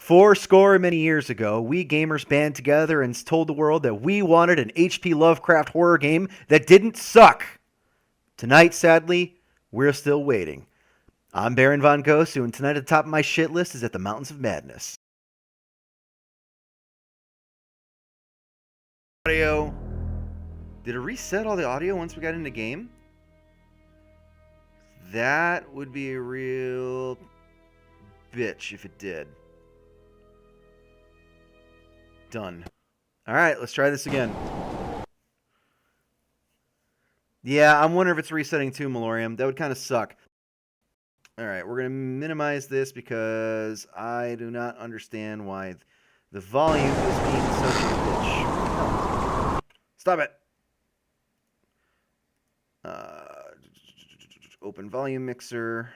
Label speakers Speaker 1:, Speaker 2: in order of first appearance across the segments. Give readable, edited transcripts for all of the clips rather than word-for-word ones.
Speaker 1: Fourscore many years ago, we gamers band together and told the world that we wanted an H.P. Lovecraft horror game that didn't suck. Tonight, sadly, we're still waiting. I'm Baron Von Gosu, and tonight at the top of my shit list is At the Mountains of Madness. Audio. Did it reset all the audio once we got into game? That would be a real bitch if it did. Done. Alright, let's try this again. Yeah, I'm wondering if it's resetting too, Malorium. That would kind of suck. Alright, we're going to minimize this because I do not understand why the volume is being such a bitch. Stop it. Open volume mixer.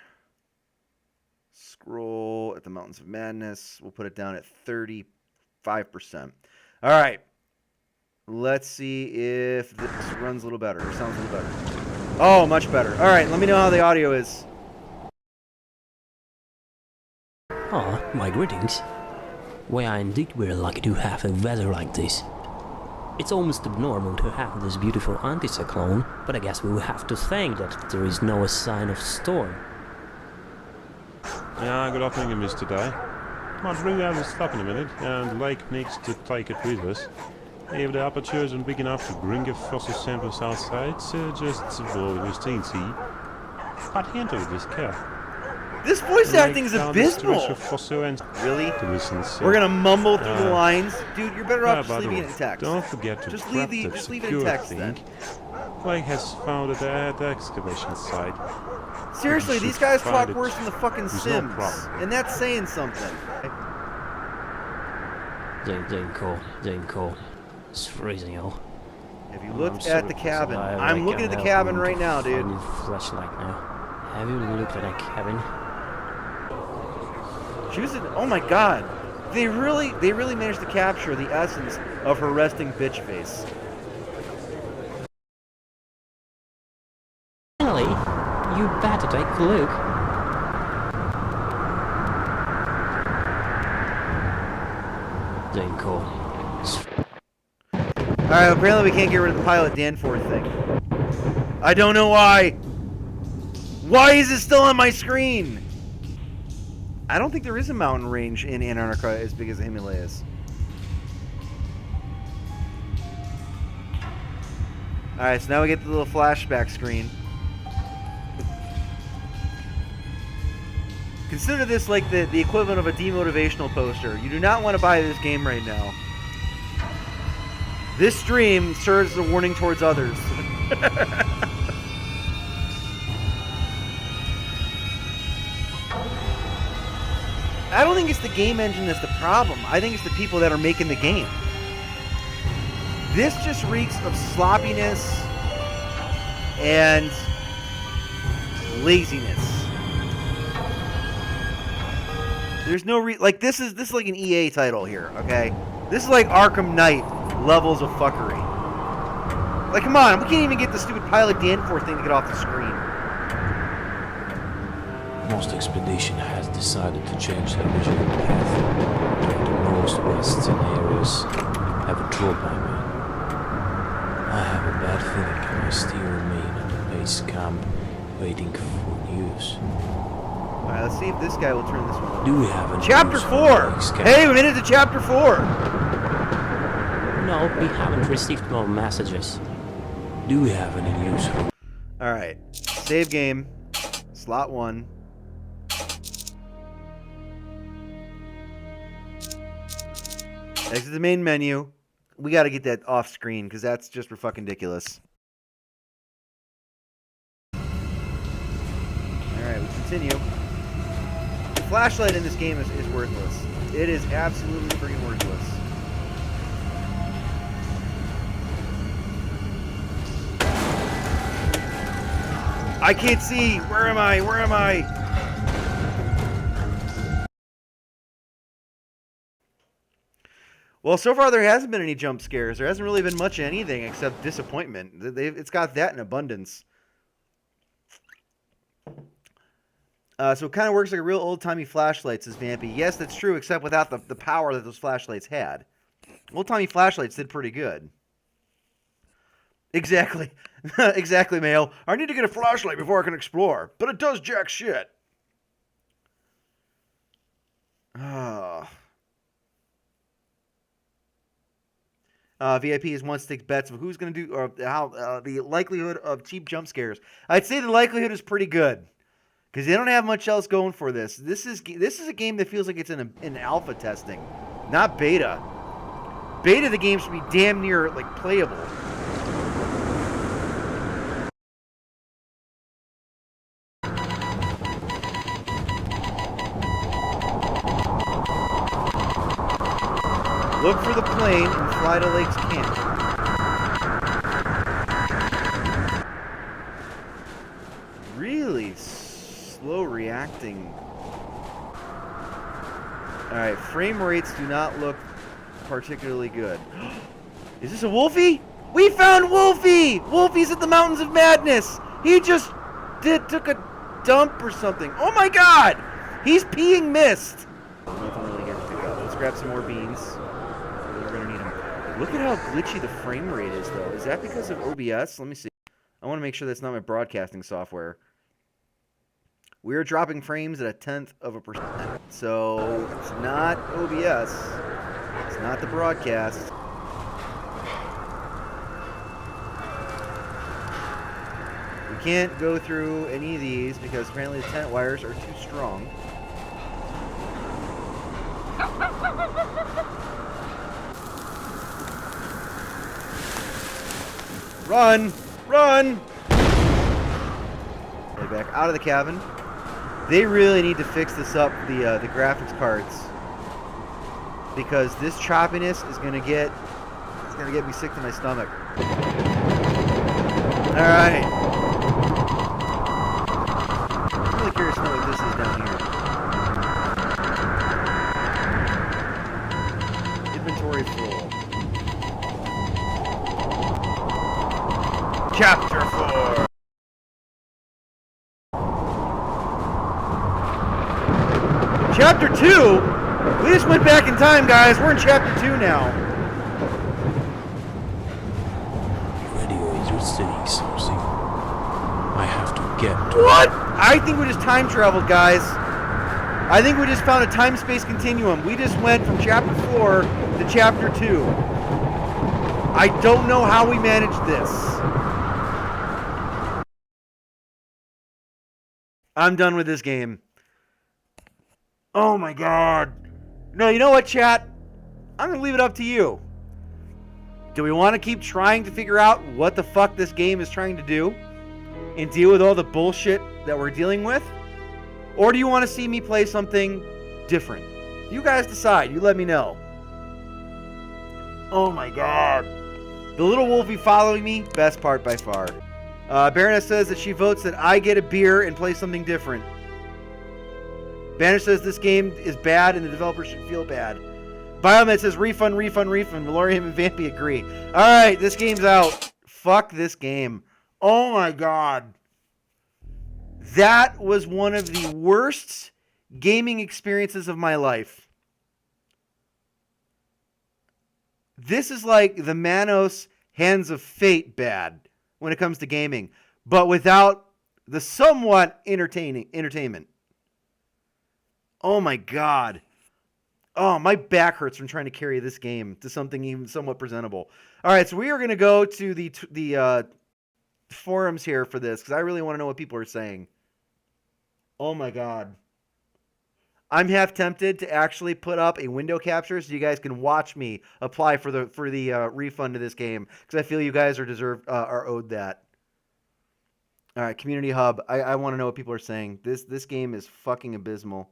Speaker 1: Scroll at the Mountains of Madness. We'll put it down at 35%. All right. Let's see if this runs a little better or sounds a little better. Oh, much better. All right, let me know how the audio is.
Speaker 2: Ah, my greetings. We are indeed very lucky to have a weather like this. It's almost abnormal to have this beautiful anticyclone, but I guess we will have to thank that there is no sign of storm.
Speaker 3: Yeah, good afternoon, Mr. Day. But really, I will stop in a minute, and the lake needs to take it with us. If the aperture isn't big enough to bring the fossil samples outside, just blow the steam sea. But handle this care.
Speaker 1: This voice acting is abysmal. Really? We're gonna mumble through the lines, dude. You're better off just leaving it in text.
Speaker 3: Don't forget to
Speaker 1: just leave it in text then.
Speaker 3: Lake has found it at the excavation site.
Speaker 1: Seriously, these guys talk worse than the fucking Sims, and that's saying something.
Speaker 2: Didn't call. It's freezing, yo.
Speaker 1: Have you looked at the cabin? I'm looking at the cabin right now, dude.
Speaker 2: Flashlight now. Have you looked at that cabin?
Speaker 1: She was in, oh my god. They really managed to capture the essence of her resting bitch face.
Speaker 2: Ellie, you better take a look. Didn't call.
Speaker 1: Alright, apparently we can't get rid of the pilot Danforth thing. I don't know why. Why is it still on my screen? I don't think there is a mountain range in Antarctica as big as the Himalayas. Alright, so now we get the little flashback screen. Consider this like the equivalent of a demotivational poster. You do not want to buy this game right now. This stream serves as a warning towards others. I don't think it's the game engine that's the problem. I think it's the people that are making the game. This just reeks of sloppiness and laziness. There's no like this is like an EA title here, okay? This is like Arkham Knight levels of fuckery. Like, come on, we can't even get the stupid pilot Danforth thing to get off the screen.
Speaker 2: Most expedition has decided to change their original path to the northwest areas have a drop by me. I have a bad feeling I still remain at the base camp waiting for news.
Speaker 1: Alright, let's see if this guy will turn this one on.
Speaker 2: Do we have a
Speaker 1: Chapter 4! Hey, we made it to Chapter 4!
Speaker 2: No, we haven't received more messages. Do we have any news?
Speaker 1: Alright, save game, slot 1. Exit the main menu. We got to get that off screen because that's just for fucking ridiculous. Alright, we continue. The flashlight in this game is worthless. It is absolutely freaking worthless. I can't see! Where am I? Where am I? Well, so far there hasn't been any jump scares. There hasn't really been much of anything except disappointment. It's got that in abundance. So it kind of works like a real old-timey flashlight, says Vampy. Yes, that's true, except without the power that those flashlights had. Old-timey flashlights did pretty good. Exactly. Exactly, Mayo. I need to get a flashlight before I can explore, but it does jack shit. VIP is wants to take bets of who's going to do, or how the likelihood of cheap jump scares. I'd say the likelihood is pretty good because they don't have much else going for this. This is a game that feels like it's in alpha testing, not beta. Beta, the game should be damn near like playable. Look for the plane and fly to Lake's camp. Really slow reacting. Alright, frame rates do not look particularly good. Is this a Wolfie? We found Wolfie! Wolfie's at the Mountains of Madness! He just took a dump or something. Oh my god! He's peeing mist! Nothing really here to pick up. Let's grab some more beans. Look at how glitchy the frame rate is, though. Is that because of OBS? Let me see. I want to make sure that's not my broadcasting software. We're dropping frames at 0.1%. So, it's not OBS. It's not the broadcast. We can't go through any of these because apparently the tent wires are too strong. Run! Run! Okay, back out of the cabin. They really need to fix this up, the graphics cards, because this choppiness is gonna get me sick to my stomach. All right. I'm really curious to know what this is down here. Inventory full. Chapter 4. Chapter 2? We just went back in time, guys. We're in Chapter 2 now.
Speaker 2: Radio is saying something. I have to get to
Speaker 1: What? I think we just time traveled, guys. I think we just found a time-space continuum. We just went from Chapter 4 to Chapter 2. I don't know how we managed this. I'm done with this game. Oh my god. No, you know what, chat? I'm going to leave it up to you. Do we want to keep trying to figure out what the fuck this game is trying to do and deal with all the bullshit that we're dealing with? Or do you want to see me play something different? You guys decide. You let me know. Oh my god. The little Wolfie following me, best part by far. Baroness says that she votes that I get a beer and play something different. Banner says this game is bad and the developer should feel bad. Biomed says refund, refund, refund. Valorium and Vampy agree. Alright, this game's out. Fuck this game. Oh my god. That was one of the worst gaming experiences of my life. This is like the Manos Hands of Fate bad when it comes to gaming, but without the somewhat entertainment. Oh my god. Oh, my back hurts from trying to carry this game to something even somewhat presentable. All right, so we are going to go to the forums here for this because I really want to know what people are saying. Oh my god. I'm half tempted to actually put up a window capture so you guys can watch me apply for the refund to this game because I feel you guys are owed that. All right, Community Hub. I want to know what people are saying. This game is fucking abysmal.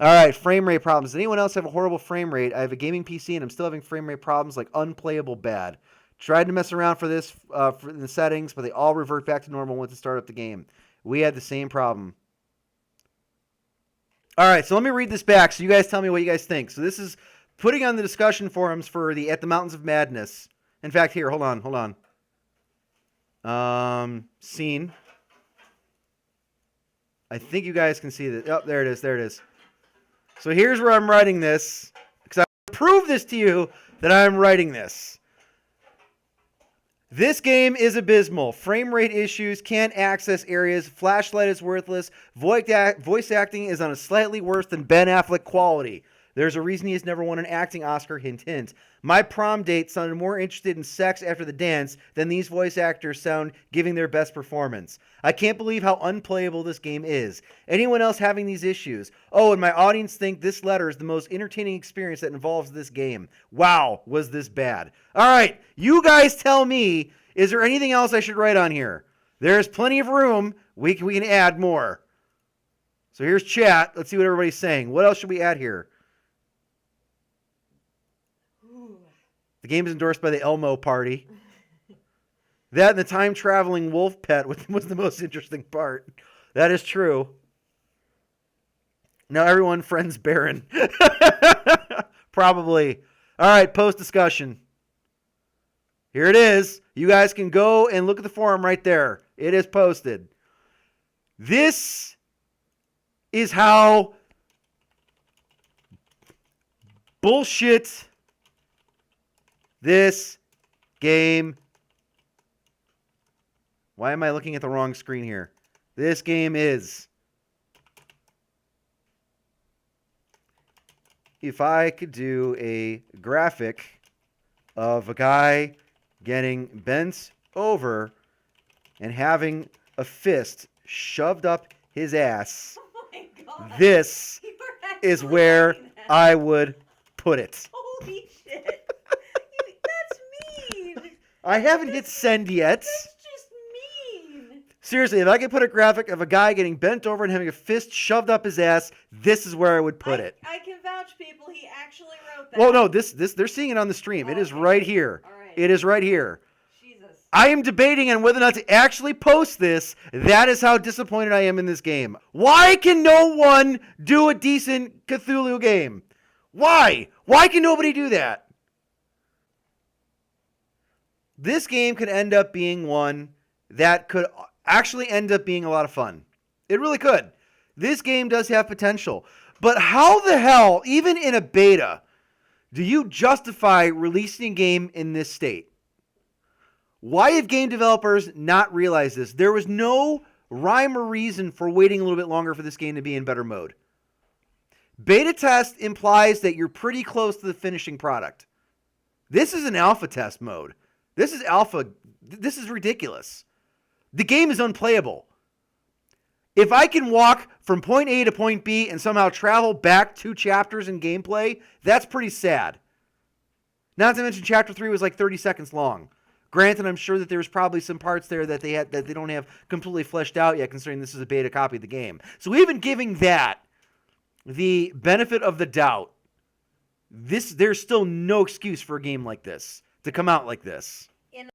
Speaker 1: All right, frame rate problems. Does anyone else have a horrible frame rate? I have a gaming PC and I'm still having frame rate problems like unplayable bad. Tried to mess around for this for the settings, but they all revert back to normal once I start up the game. We had the same problem. All right, so let me read this back so you guys tell me what you guys think. So this is putting on the discussion forums for the At the Mountains of Madness. In fact, here, hold on. Scene. I think you guys can see this. Oh, there it is. There it is. So here's where I'm writing this, because I prove this to you that I'm writing this. This game is abysmal. Frame rate issues, can't access areas, flashlight is worthless, voice acting is on a slightly worse than Ben Affleck quality. There's a reason he has never won an acting Oscar, hint, hint. My prom date sounded more interested in sex after the dance than these voice actors sound giving their best performance. I can't believe how unplayable this game is. Anyone else having these issues? Oh, and my audience think this letter is the most entertaining experience that involves this game. Wow, was this bad. All right, you guys tell me, is there anything else I should write on here? There's plenty of room. We can add more. So here's chat. Let's see what everybody's saying. What else should we add here? The game is endorsed by the Elmo Party. That and the time-traveling wolf pet was the most interesting part. That is true. Now everyone friends Baron. Probably. All right, post discussion. Here it is. You guys can go and look at the forum right there. It is posted. This is how bullshit this game. Why am I looking at the wrong screen here? This game is. If I could do a graphic of a guy getting bent over and having a fist shoved up his ass,
Speaker 4: Oh my God.
Speaker 1: This
Speaker 4: You were actually
Speaker 1: is where
Speaker 4: doing that.
Speaker 1: I would put it.
Speaker 4: Holy shit. That's mean.
Speaker 1: I haven't hit send yet.
Speaker 4: That's just mean.
Speaker 1: Seriously, if I could put a graphic of a guy getting bent over and having a fist shoved up his ass, this is where I would put it.
Speaker 4: I can vouch, people. He actually wrote that.
Speaker 1: Well, no, this they're seeing it on the stream. It is
Speaker 4: Okay.
Speaker 1: right here.
Speaker 4: All right.
Speaker 1: It is right here.
Speaker 4: Jesus.
Speaker 1: I am debating on whether or not to actually post this. That is how disappointed I am in this game. Why can no one do a decent Cthulhu game? Why? Why can nobody do that? This game could end up being one that could actually end up being a lot of fun. It really could. This game does have potential. But how the hell, even in a beta, do you justify releasing a game in this state? Why have game developers not realized this? There was no rhyme or reason for waiting a little bit longer for this game to be in better mode. Beta test implies that you're pretty close to the finishing product. This is an alpha test mode. This is alpha. This is ridiculous. The game is unplayable. If I can walk from point A to point B and somehow travel back 2 chapters in gameplay, that's pretty sad. Not to mention chapter 3 was like 30 seconds long. Granted, I'm sure that there's probably some parts there that they don't have completely fleshed out yet, considering this is a beta copy of the game. So even giving that the benefit of the doubt, there's still no excuse for a game like this to come out like this.